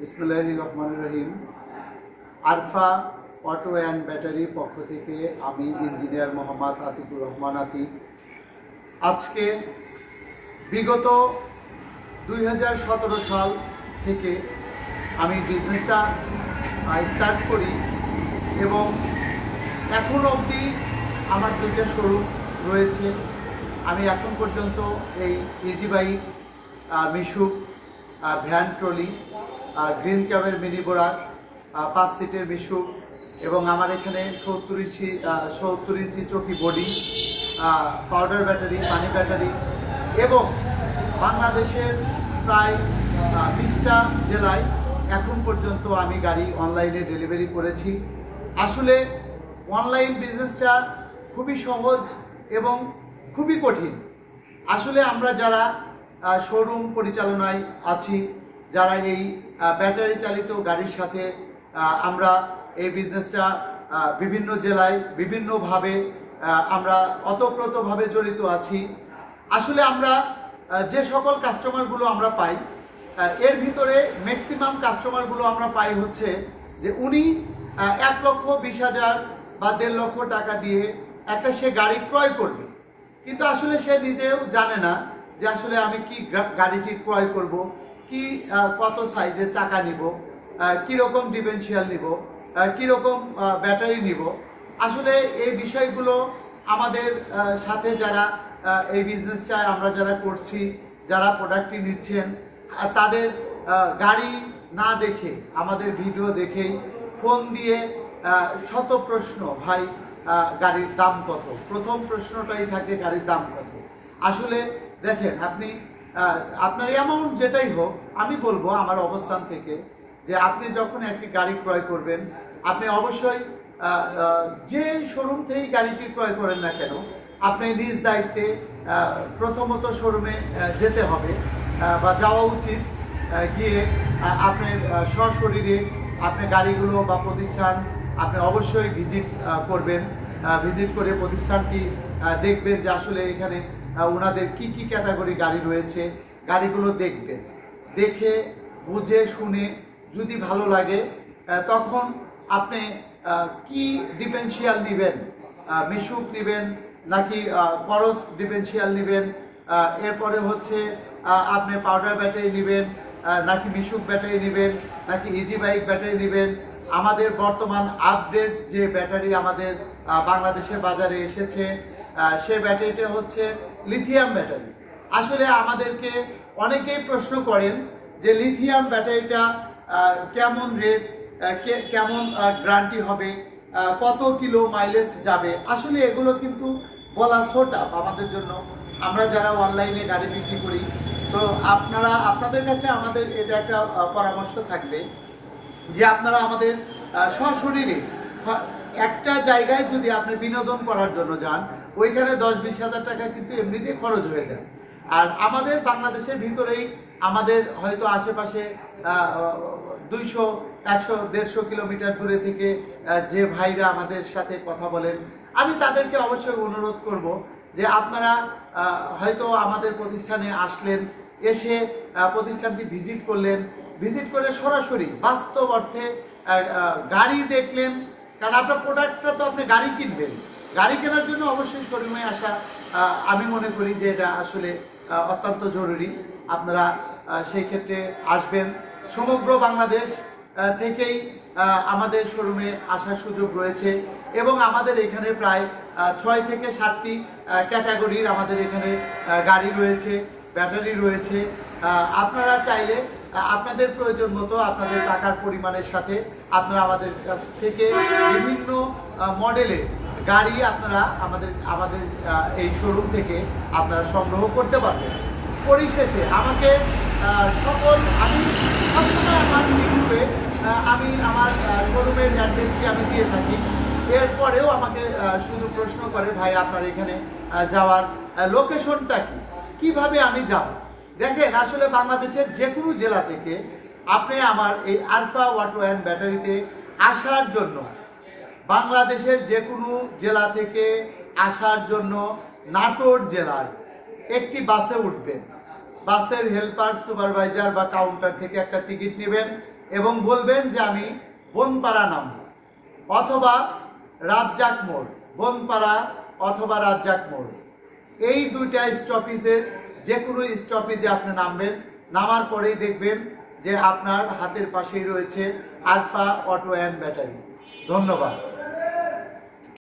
বিসমিল্লাহির রহমানির রহিম। Arfa auto and battery পক্ষ থেকে আমি ইঞ্জিনিয়ার মোহাম্মদ আতিকুর রহমান আতিক। আজকে বিগত 2017 সাল থেকে আমি বিজনেসটা স্টার্ট করি এবং এখন অবধি আমার দুইটা শোরুম রয়েছে। আমি এখন পর্যন্ত এই ইজি বাইক, মিশুক, ভ্যান ট্রলি, গ্রিন ক্যাবের মিনি বোরাক, 5 সিটের মিশুক এবং আমার এখানে 70 ইঞ্চি চকি বডি, পাউডার ব্যাটারি, পানি ব্যাটারি এবং বাংলাদেশের প্রায় 20টা জেলায় এখন পর্যন্ত আমি গাড়ি অনলাইনে ডেলিভারি করেছি। আসলে অনলাইন বিজনেসটা খুবই সহজ এবং খুবই কঠিন। আসলে আমরা যারা শোরুম পরিচালনায় আছি, যারা এই ব্যাটারি চালিত গাড়ির সাথে আমরা এই বিজনেসটা বিভিন্ন জেলায় বিভিন্নভাবে আমরা ওতপ্রোতভাবে জড়িত আছি। আসলে আমরা যে সকল কাস্টমারগুলো আমরা পাই, এর ভিতরে ম্যাক্সিমাম কাস্টমারগুলো আমরা পাই হচ্ছে যে উনি 1,20,000 বা 1.5 লক্ষ টাকা দিয়ে একটা সে গাড়ি ক্রয় করবে, কিন্তু আসলে সে নিজেও জানে না যে আসলে আমি কি গাড়িটি ক্রয় করব, কি কত সাইজের চাকা নিব, কীরকম ডিফারেন্সিয়াল নিব, কীরকম ব্যাটারি নিব। আসলে এই বিষয়গুলো আমাদের সাথে যারা এই বিজনেসটা আমরা যারা করছি, যারা প্রোডাক্টটি নিচ্ছেন, তাদের গাড়ি না দেখে আমাদের ভিডিও দেখেই ফোন দিয়ে শত প্রশ্ন, ভাই গাড়ির দাম কত? প্রথম প্রশ্নটাই থাকে গাড়ির দাম কত। আসলে দেখেন, আপনি আপনার অ্যামাউন্ট যেটাই হোক, আমি বলবো আমার অবস্থান থেকে যে আপনি যখন একটি গাড়ি ক্রয় করবেন, আপনি অবশ্যই যে শোরুম থেকেই গাড়িটি ক্রয় করেন না কেন, আপনি নিজ দায়িত্বে প্রথমত শোরুমে যেতে হবে বা যাওয়া উচিত। গিয়ে আপনি সশরীরে আপনি গাড়িগুলো বা প্রতিষ্ঠান আপনি অবশ্যই ভিজিট করবেন। ভিজিট করে প্রতিষ্ঠানটি দেখবেন যে আসলে এখানে ওনাদের কি কি ক্যাটাগরি গাড়ি রয়েছে, গাড়িগুলো দেখবেন। দেখে বুঝে শুনে যদি ভালো লাগে তখন আপনি কি ডিফারেন্সিয়াল নেবেন, মিশুক নেবেন নাকি করস ডিফারেন্সিয়াল নেবেন, এরপরে হচ্ছে আপনি পাউডার ব্যাটারি নেবেন নাকি মিশুক ব্যাটারি নেবেন নাকি ইজি বাইক ব্যাটারি নেবেন। আমাদের বর্তমান আপডেট যে ব্যাটারি আমাদের বাংলাদেশের বাজারে এসেছে, সে ব্যাটারিটা হচ্ছে লিথিয়াম ব্যাটারি। আসলে আমাদেরকে অনেকেই প্রশ্ন করেন যে লিথিয়াম ব্যাটারিটা কেমন রেট, কেমন গ্যারান্টি হবে, কত কিলো মাইলেজ যাবে। আসলে এগুলো কিন্তু বলা ছোট আমাদের জন্য, আমরা যারা অনলাইনে গাড়ি বিক্রি করি। তো আপনাদের কাছে আমাদের এটা একটা পরামর্শ থাকবে যে আপনারা আমাদের সশরীরে একটা জায়গায় যদি আপনি বিনোদন করার জন্য যান, ওইখানে 10-20 হাজার টাকা কিন্তু এমনিতেই খরচ হয়ে যায়। আর আমাদের বাংলাদেশের ভিতরেই আমাদের হয়তো আশেপাশে 200, 100, 150 কিলোমিটার দূরে থেকে যে ভাইরা আমাদের সাথে কথা বলেন, আমি তাদেরকে অবশ্যই অনুরোধ করব যে আপনারা হয়তো আমাদের প্রতিষ্ঠানে আসলেন, এসে প্রতিষ্ঠানটি ভিজিট করলেন, ভিজিট করে সরাসরি বাস্তব অর্থে গাড়ি দেখলেন। কারণ আপনার প্রোডাক্টটা তো আপনি গাড়ি কিনবেন, গাড়ি কেনার জন্য অবশ্যই শোরুমে আসা আমি মনে করি যে এটা আসলে অত্যন্ত জরুরি। আপনারা সেই ক্ষেত্রে আসবেন। সমগ্র বাংলাদেশ থেকেই আমাদের শোরুমে আসার সুযোগ রয়েছে এবং আমাদের এখানে প্রায় 6 থেকে 7টি ক্যাটাগরির আমাদের এখানে গাড়ি রয়েছে, ব্যাটারি রয়েছে। আপনারা চাইলে আপনাদের প্রয়োজন মতো আপনাদের টাকার পরিমাণের সাথে আপনারা আমাদের কাছ থেকে বিভিন্ন মডেলের গাড়ি আপনারা আমাদের এই শোরুম থেকে আপনারা সংগ্রহ করতে পারবেন। পরিশেষে আমাকে আমি সবসময় আমার ইউটিউবে আমি আমার শোরুমের অ্যাড্রেসটি আমি দিয়ে থাকি। এরপরেও আমাকে শুধু প্রশ্ন করে, ভাই আপনার এখানে যাওয়ার লোকেশনটা কি, কিভাবে আমি যাব? দেখেন, আসলে বাংলাদেশের যে কোনো জেলা থেকে আপনি আমার এই আরফা অটো অ্যান্ড ব্যাটারিতে আসার জন্য, বাংলাদেশের যে কোনো জেলা থেকে আসার জন্য নাটোর জেলার একটি বাসে উঠবেন। বাসের হেল্পার, সুপারভাইজার বা কাউন্টার থেকে একটা টিকিট নেবেন এবং বলবেন যে আমি বনপাড়া নামব অথবা রাজ্জাক মোড়, বনপাড়া অথবা রাজ্জাক মোড়, এই দুইটা স্টপেজের যে কোনো স্টপেজে আপনি নামবেন। নামার পরেই দেখবেন যে আপনার হাতের পাশেই রয়েছে আলফা অটো অ্যান্ড ব্যাটারি। ধন্যবাদ।